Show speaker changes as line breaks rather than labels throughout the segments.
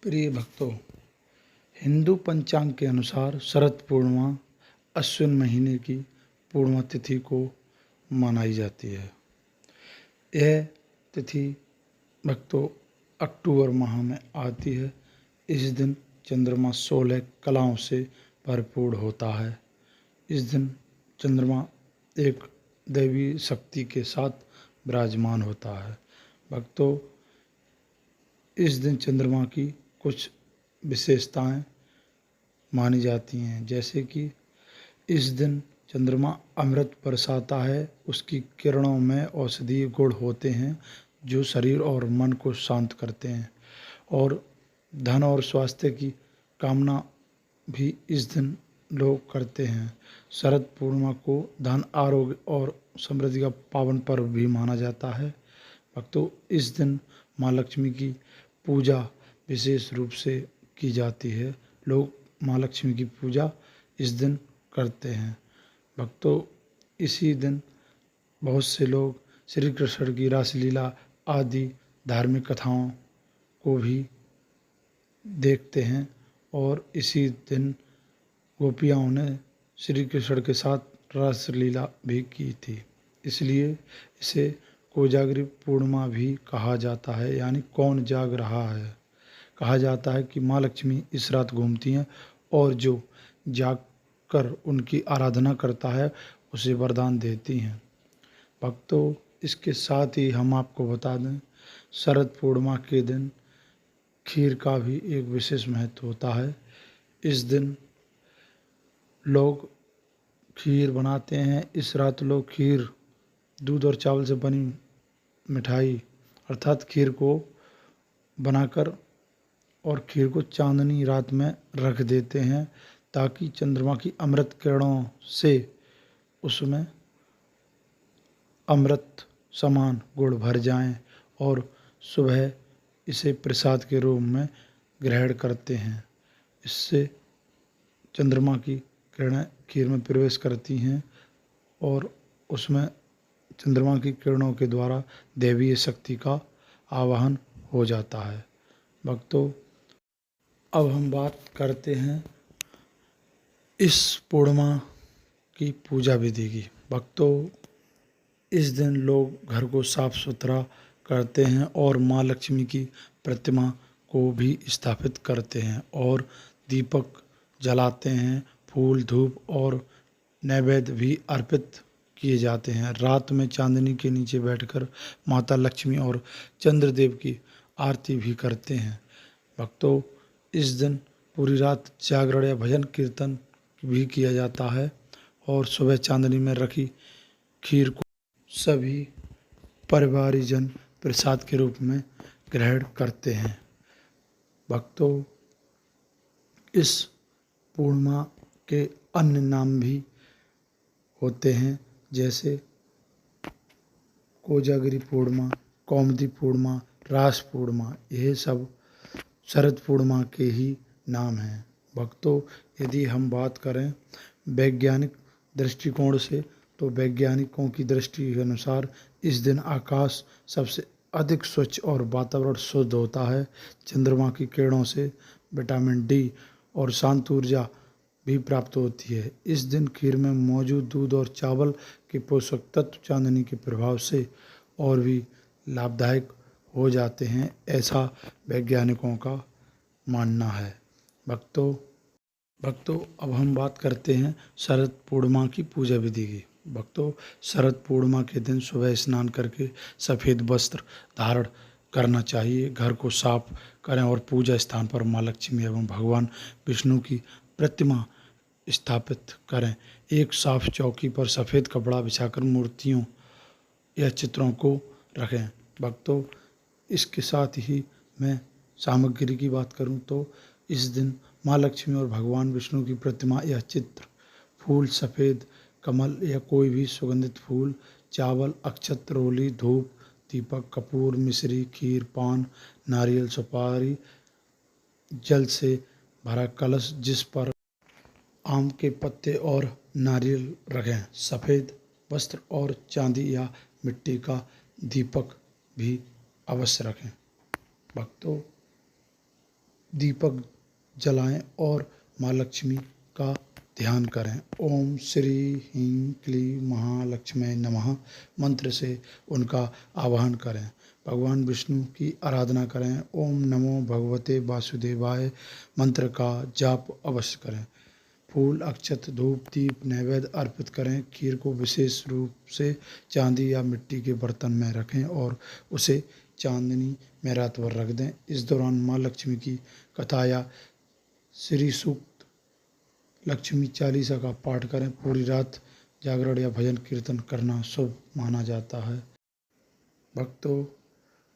प्रिय भक्तों, हिंदू पंचांग के अनुसार शरद पूर्णिमा अश्विन महीने की पूर्णिमा तिथि को मनाई जाती है। यह तिथि भक्तों अक्टूबर माह में आती है। इस दिन चंद्रमा 16 कलाओं से भरपूर होता है। इस दिन चंद्रमा एक दैवी शक्ति के साथ विराजमान होता है। भक्तों, इस दिन चंद्रमा की कुछ विशेषताएं मानी जाती हैं, जैसे कि इस दिन चंद्रमा अमृत बरसाता है। उसकी किरणों में औषधीय गुण होते हैं जो शरीर और मन को शांत करते हैं, और धन और स्वास्थ्य की कामना भी इस दिन लोग करते हैं। शरद पूर्णिमा को धन, आरोग्य और समृद्धि का पावन पर्व भी माना जाता है। भक्तों, इस दिन माँ लक्ष्मी की पूजा विशेष रूप से की जाती है। लोग माँ लक्ष्मी की पूजा इस दिन करते हैं। भक्तों, इसी दिन बहुत से लोग श्री कृष्ण की रासलीला आदि धार्मिक कथाओं को भी देखते हैं, और इसी दिन गोपियाओं ने श्री कृष्ण के साथ रासलीला भी की थी। इसलिए इसे कोजागरी पूर्णिमा भी कहा जाता है, यानी कौन जाग रहा है। कहा जाता है कि माँ लक्ष्मी इस रात घूमती हैं और जो जाग कर उनकी आराधना करता है उसे वरदान देती हैं। भक्तों, इसके साथ ही हम आपको बता दें, शरद पूर्णिमा के दिन खीर का भी एक विशेष महत्व होता है। इस दिन लोग खीर बनाते हैं। इस रात लोग खीर, दूध और चावल से बनी मिठाई अर्थात खीर को बनाकर और खीर को चांदनी रात में रख देते हैं, ताकि चंद्रमा की अमृत किरणों से उसमें अमृत समान गुण भर जाएं और सुबह इसे प्रसाद के रूप में ग्रहण करते हैं। इससे चंद्रमा की किरणें खीर में प्रवेश करती हैं और उसमें चंद्रमा की किरणों के द्वारा दैवीय शक्ति का आवाहन हो जाता है। भक्तों, अब हम बात करते हैं इस पूर्णिमा की पूजा विधि की। भक्तों, इस दिन लोग घर को साफ सुथरा करते हैं और माँ लक्ष्मी की प्रतिमा को भी स्थापित करते हैं और दीपक जलाते हैं। फूल, धूप और नैवेद्य भी अर्पित किए जाते हैं। रात में चांदनी के नीचे बैठकर माता लक्ष्मी और चंद्रदेव की आरती भी करते हैं। भक्तों, इस दिन पूरी रात जागरण या भजन कीर्तन भी किया जाता है और सुबह चांदनी में रखी खीर को सभी परिवारजन प्रसाद के रूप में ग्रहण करते हैं। भक्तों, इस पूर्णिमा के अन्य नाम भी होते हैं, जैसे कोजागरी पूर्णिमा, कौमुदी पूर्णिमा, रास पूर्णिमा। यह सब शरद पूर्णिमा के ही नाम हैं। भक्तों, यदि हम बात करें वैज्ञानिक दृष्टिकोण से, तो वैज्ञानिकों की दृष्टि के अनुसार इस दिन आकाश सबसे अधिक स्वच्छ और वातावरण शुद्ध होता है। चंद्रमा की किरणों से विटामिन डी और शांत ऊर्जा भी प्राप्त होती है। इस दिन खीर में मौजूद दूध और चावल के पोषक तत्व चांदनी के प्रभाव से और भी लाभदायक हो जाते हैं, ऐसा वैज्ञानिकों का मानना है। भक्तों, अब हम बात करते हैं शरद पूर्णिमा की पूजा विधि की। भक्तों, शरद पूर्णिमा के दिन सुबह स्नान करके सफ़ेद वस्त्र धारण करना चाहिए। घर को साफ करें और पूजा स्थान पर माँ लक्ष्मी एवं भगवान विष्णु की प्रतिमा स्थापित करें। एक साफ चौकी पर सफ़ेद कपड़ा बिछाकर मूर्तियों या चित्रों को रखें। भक्तों, इसके साथ ही मैं सामग्री की बात करूं तो इस दिन माँ लक्ष्मी और भगवान विष्णु की प्रतिमा या चित्र, फूल, सफ़ेद कमल या कोई भी सुगंधित फूल, चावल, अक्षत, रोली, धूप, दीपक, कपूर, मिश्री, खीर, पान, नारियल, सुपारी, जल से भरा कलश जिस पर आम के पत्ते और नारियल रखें। सफ़ेद वस्त्र और चांदी या मिट्टी का दीपक भी अवश्य रखें। भक्तों, दीपक जलाएं और माँ लक्ष्मी का ध्यान करें। ओम श्री ह्रीं क्लीं महालक्ष्मी नमः मंत्र से उनका आवाहन करें। भगवान विष्णु की आराधना करें। ओम नमो भगवते वासुदेवाय मंत्र का जाप अवश्य करें। फूल, अक्षत, धूप, दीप नैवेद्य अर्पित करें। खीर को विशेष रूप से चांदी या मिट्टी के बर्तन में रखें और उसे चांदनी में रात भर रख दें। इस दौरान माँ लक्ष्मी की कथा या श्री सूक्त, लक्ष्मी चालीसा का पाठ करें। पूरी रात जागरण या भजन कीर्तन करना शुभ माना जाता है। भक्तों,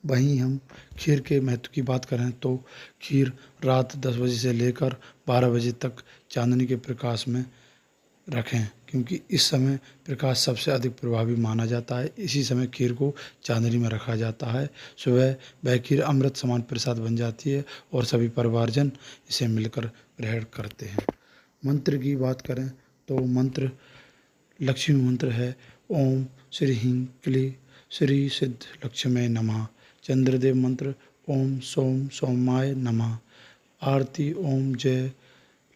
वहीं हम खीर के महत्व की बात करें तो खीर रात 10 बजे से लेकर 12 बजे तक चांदनी के प्रकाश में रखें, क्योंकि इस समय प्रकाश सबसे अधिक प्रभावी माना जाता है। इसी समय खीर को चांदनी में रखा जाता है। सुबह वह खीर अमृत समान प्रसाद बन जाती है और सभी परिवारजन इसे मिलकर ग्रहण करते हैं। मंत्र की बात करें तो मंत्र लक्ष्मी मंत्र है। ओम श्री ह्रीं क्लीं श्री सिद्ध लक्ष्मी नमः। चंद्रदेव मंत्र ओम सोम सोमाय नमः। आरती ओम जय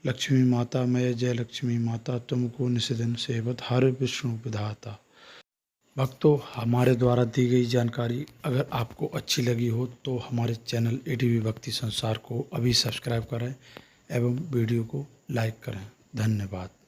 लक्ष्मी माता, मैं जय लक्ष्मी माता, तुमको निषिदिन सेवत हर विष्णु विधाता। भक्तों, हमारे द्वारा दी गई जानकारी अगर आपको अच्छी लगी हो तो हमारे चैनल एटीवी भक्ति संसार को अभी सब्सक्राइब करें एवं वीडियो को लाइक करें। धन्यवाद।